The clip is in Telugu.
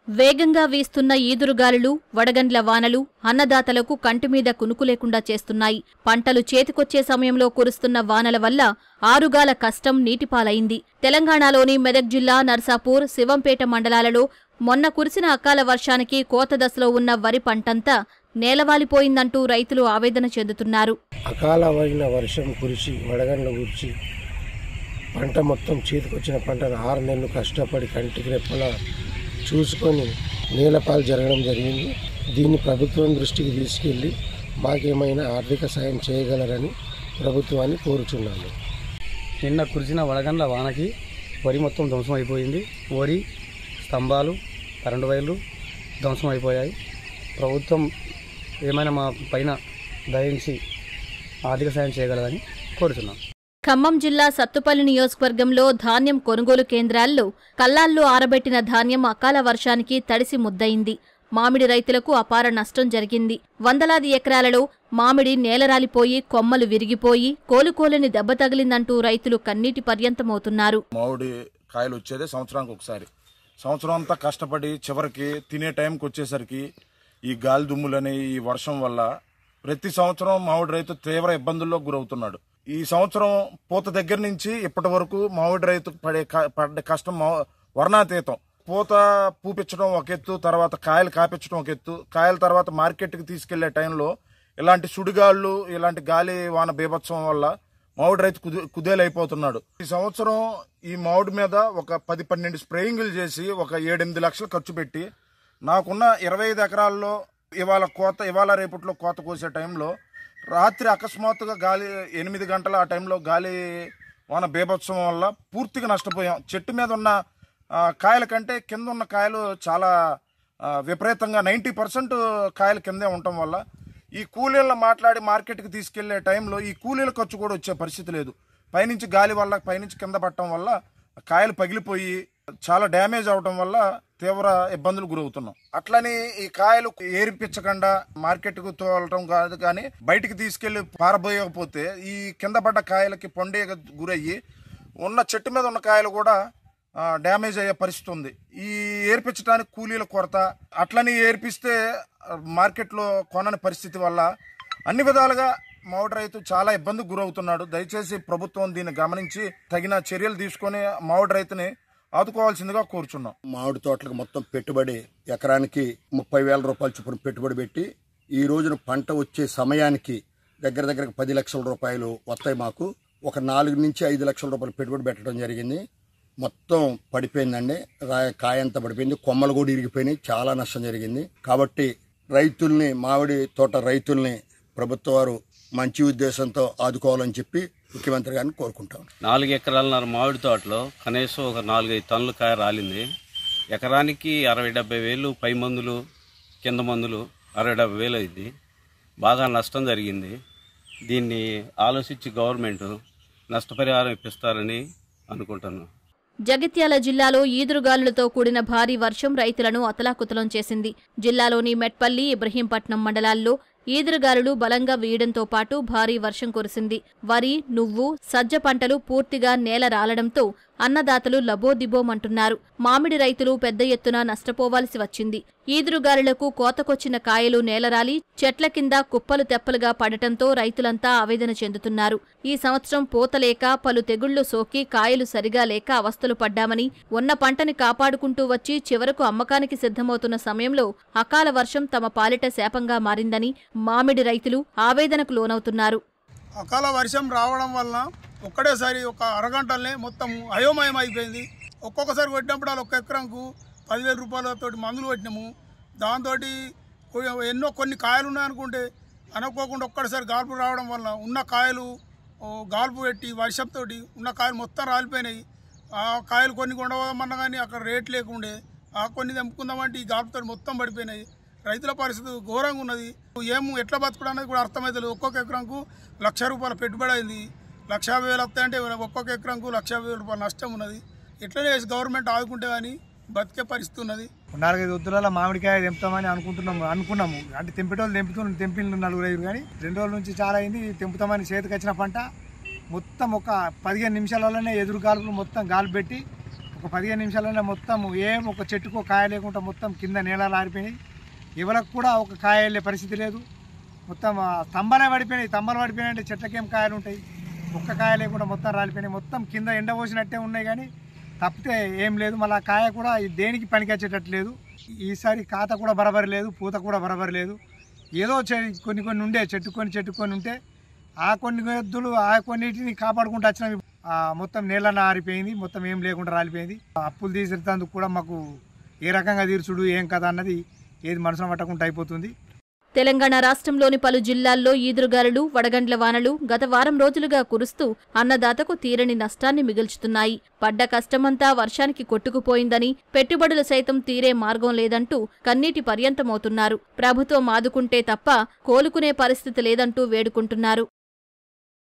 వేగంగా వీస్తున్న ఈదురుగాలులు, వడగండ్ల వానలు అన్నదాతలకు కంటిమీద కునుకు లేకుండా చేస్తున్నాయి. పంటలు చేతికొచ్చే సమయంలో కురుస్తున్న వానల వల్ల ఆరుగాల కష్టం నీటిపాలైంది. తెలంగాణలోని మెదక్ జిల్లా నర్సాపూర్, శివంపేట మండలాలలో మొన్న కురిసిన అకాల వర్షానికి కోత దశలో ఉన్న వరి పంటంతా నేలవాలిపోయిందంటూ రైతులు ఆవేదన చెందుతున్నారు. అకాలమైన వర్షం కురిసి వడగండ్ల కురిసి పంట మొత్తం చేతికొచ్చిన పంటను 6 నెలలు కష్టపడి కంటికి రెప్పలా చూసుకొని నేలపాలు జరగడం జరిగింది. దీన్ని ప్రభుత్వం దృష్టికి తీసుకెళ్లి మాకేమైనా ఆర్థిక సాయం చేయగలరని ప్రభుత్వాన్ని కోరుచున్నాము. నిన్న కురిసిన వడగండ్ల వానకి వరి మొత్తం ధ్వంసం అయిపోయింది. వరి స్తంభాలు, కరెంటు వైర్లు ధ్వంసం అయిపోయాయి. ప్రభుత్వం ఏమైనా మా పైన దయించి ఆర్థిక సాయం చేయగలరని కోరుతున్నాం. ఖమ్మం జిల్లా సత్తుపల్లి నియోజకవర్గంలో ధాన్యం కొనుగోలు కేంద్రాల్లో కల్లాల్లో ఆరబెట్టిన ధాన్యం అకాల వర్షానికి తడిసి ముద్దయింది. మామిడి రైతులకు అపార నష్టం జరిగింది. వందలాది ఎకరాలలో మామిడి నేలరాలిపోయి కొమ్మలు విరిగిపోయి కోలుకోలేని దెబ్బ తగిలిందంటూ రైతులు కన్నీటి పర్యంతమవుతున్నారు. మామిడి కాయలు వచ్చేదే సంవత్సరానికి ఒకసారి. సంవత్సరం అంతా కష్టపడి చివరికి తినే టైంకి వచ్చేసరికి ఈ గాలి దుమ్ములని ఈ వర్షం వల్ల ప్రతి సంవత్సరం మామిడి రైతు తీవ్ర ఇబ్బందుల్లో గురవుతున్నాడు. ఈ సంవత్సరం పూత దగ్గర నుంచి ఇప్పటి వరకు మామిడి రైతుకు పడే కష్టం వర్ణాతీతం. పూత పూపించడం ఒక ఎత్తు, తర్వాత కాయలు కాపించడం ఒక ఎత్తు. కాయల తర్వాత మార్కెట్కి తీసుకెళ్లే టైంలో ఇలాంటి సుడిగాళ్లు, ఇలాంటి గాలి వాన బీభత్సం వల్ల మామిడి రైతు కుదేలైపోతున్నాడు. ఈ సంవత్సరం ఈ మామిడి మీద ఒక 10-12 స్ప్రేయింగ్లు చేసి ఒక 7-8 లక్షలు ఖర్చు పెట్టి నాకున్న 25 ఎకరాల్లో ఇవాళ రేపట్లో కోత కోసే టైంలో రాత్రి అకస్మాత్తుగా గాలి 8 గంటల ఆ టైంలో గాలి వాన బీభత్సం వల్ల పూర్తిగా నష్టపోయాం. చెట్టు మీద ఉన్న కాయల కంటే కింద ఉన్న కాయలు చాలా విపరీతంగా 90% కాయలు కిందే ఉండటం వల్ల ఈ కూలీలను మాట్లాడి మార్కెట్కి తీసుకెళ్లే టైంలో ఈ కూలీల ఖర్చు కూడా వచ్చే పరిస్థితి లేదు. పైనుంచి గాలి వల్ల పైనుంచి కింద పట్టడం వల్ల కాయలు పగిలిపోయి చాలా డ్యామేజ్ అవడం వల్ల తీవ్ర ఇబ్బందులు గురవుతున్నాం. అట్లని ఈ కాయలు ఏరిపించకుండా మార్కెట్కు తోలటం కాదు, కానీ బయటికి తీసుకెళ్లి పారబోయకపోతే ఈ కింద పడ్డ కాయలకి పొండే గురయ్యి ఉన్న చెట్టు మీద ఉన్న కాయలు కూడా డ్యామేజ్ అయ్యే పరిస్థితి ఉంది. ఈ ఏర్పించడానికి కూలీల కొరత, అట్లని ఏర్పిస్తే మార్కెట్లో కొనని పరిస్థితి వల్ల అన్ని విధాలుగా మామిడి రైతు చాలా ఇబ్బందికి గురవుతున్నాడు. దయచేసి ప్రభుత్వం దీన్ని గమనించి తగిన చర్యలు తీసుకొని మామిడి రైతుని ఆదుకోవాల్సిందిగా కోరుచున్నాం. మామిడి తోటలకు మొత్తం పెట్టుబడి ఎకరానికి 30,000 రూపాయల చొప్పున పెట్టుబడి పెట్టి ఈ రోజున పంట వచ్చే సమయానికి దగ్గర 10 లక్షల రూపాయలు వస్తాయి. మాకు ఒక 4 నుంచి 5 లక్షల రూపాయలు పెట్టుబడి పెట్టడం జరిగింది. మొత్తం పడిపోయిందండి. కాయంతా పడిపోయింది, కొమ్మలు కూడా ఇరిగిపోయినాయి. చాలా నష్టం జరిగింది. కాబట్టి రైతుల్ని, మామిడి తోట రైతుల్ని ప్రభుత్వ వారు మంచి ఉద్దేశంతో ఆదుకోవాలని చెప్పి ముఖ్యమంత్రి గారిని కోరుకుంటాం. 4 ఎకరాల మామిడి తోటలో కనీసం ఒక 4-5 టన్నుల కాయ రాలింది. ఎకరానికి 60-70 వేలు పై మందులు, కింద మందులు 60-70 వేలు అయింది. బాగా నష్టం జరిగింది. దీన్ని ఆలోచించి గవర్నమెంట్ నష్టపరిహారం ఇప్పిస్తారని అనుకుంటున్నాను. జగిత్యాల జిల్లాలో ఈదురుగాలులతో కూడిన భారీ వర్షం రైతులను అతలాకుతలం చేసింది. జిల్లాలోని మెట్పల్లి, ఇబ్రహీంపట్నం మండలాల్లో ఈదురుగాలులు బలంగా వీయడంతో పాటు భారీ వర్షం కురిసింది. వరి, నువ్వు, సజ్జ పంటలు పూర్తిగా నేల రాలడంతో అన్నదాతలు లబోదిబోమంటున్నారు. మామిడి రైతులు పెద్ద ఎత్తున నష్టపోవాల్సి వచ్చింది. ఈదురుగాలులకు కోతకొచ్చిన కాయలు నేలరాలి చెట్ల కింద కుప్పలు తెప్పలుగా పడటంతో రైతులంతా ఆవేదన చెందుతున్నారు. ఈ సంవత్సరం పూతలేక పలు తెగుళ్లు సోకి కాయలు సరిగా లేక అవస్థలు పడ్డామని, ఉన్న పంటని కాపాడుకుంటూ వచ్చి చివరకు అమ్మకానికి సిద్ధమవుతున్న సమయంలో అకాల వర్షం తమ పాలిట శాపంగా మారిందని మామిడి రైతులు ఆవేదనకు లోనవుతున్నారు. అకాల వర్షం రావడం వల్ల ఒక్కడేసారి ఒక అరగంటలనే మొత్తం అయోమయం అయిపోయింది. ఒక్కొక్కసారి కొట్టినప్పుడు వాళ్ళు 1 ఎకరంకు 10,000 రూపాయలతో మందులు కొట్టినాము. దాంతో కొన్ని కాయలు ఉన్నాయనుకుంటే అనుకోకుండా ఒక్కడేసారి గాల్పు రావడం వల్ల ఉన్న కాయలు గాల్పు పెట్టి వర్షంతో ఉన్న కాయలు మొత్తం రాలిపోయినాయి. ఆ కాయలు కొన్ని కొండవమన్నా కానీ అక్కడ రేట్ లేకుండే కొన్ని తెంపుకుందామంటే ఈ గాల్పుతో మొత్తం పడిపోయినాయి. రైతుల పరిస్థితి ఘోరంగా ఉన్నది. ఎట్లా బతుకుడు అనేది కూడా అర్థమవుతుంది. ఒక్కొక్క ఎకరంకు 1,00,000 రూపాయల పెట్టుబడి అయింది. 1,50,000 వస్తాయంటే ఒక్కొక్క ఎకరంకు 1,50,000 రూపాయల నష్టం ఉన్నది. ఎట్లనే గవర్నమెంట్ ఆదుకుంటే కానీ బతికే పరిస్థితి ఉన్నది. 4-5 వద్దుల మామిడికాయ తెంపుతామని అనుకున్నాము. అంటే తెంపిన 4-5 కానీ 2 రోజుల నుంచి చాలా అయింది. తెంపుతామని చేతికి వచ్చిన పంట మొత్తం ఒక 15 నిమిషాలలోనే ఎదురు గాలుపులు మొత్తం గాలి పెట్టి ఒక 15 నిమిషాలనే మొత్తం ఒక చెట్టుకో కాయ లేకుండా మొత్తం కింద నీళ్ళలో ఆరిపోయినాయి. ఎవరికి కూడా ఒక కాయ వెళ్ళే పరిస్థితి లేదు. మొత్తం స్తంభాలే పడిపోయినాయి. స్తంభాలు పడిపోయినాయి అంటే చెట్లకేం కాయలు ఉంటాయి? ఒక్క కాయ లేకుండా మొత్తం రాలిపోయినాయి. మొత్తం కింద ఎండ పోసినట్టే ఉన్నాయి కానీ తప్పితే ఏం లేదు. మళ్ళీ కాయ కూడా దేనికి పనికొచ్చేటట్టు లేదు. ఈసారి కాత కూడా బరాబరి లేదు, పూత కూడా బరాబరి లేదు. ఏదో కొన్ని ఉండే చెట్టుకొని ఉంటే ఆ కొన్ని ఎద్దులు ఆ కొన్నిటిని కాపాడుకుంటూ వచ్చినవి మొత్తం నీళ్ళని ఆరిపోయింది. మొత్తం ఏం లేకుండా రాలిపోయింది. అప్పులు తీసేందుకు కూడా మాకు ఏ రకంగా తీర్చుడు ఏం కదా అన్నది ఏది మనసులో పట్టకుండా అయిపోతుంది. తెలంగాణ రాష్ట్రంలోని పలు జిల్లాల్లో ఈదురుగాలులు, వడగండ్ల వానలు గత వారం రోజులుగా కురుస్తూ అన్నదాతకు తీరని నష్టాన్ని మిగుల్చుతున్నాయి. పడ్డ కష్టమంతా వర్షానికి కొట్టుకుపోయిందని, పెట్టుబడులు సైతం తీరే మార్గం లేదంటూ కన్నీటి పర్యంతమవుతున్నారు. ప్రభుత్వం ఆదుకుంటే తప్ప కోలుకునే పరిస్థితి లేదంటూ వేడుకుంటున్నారు.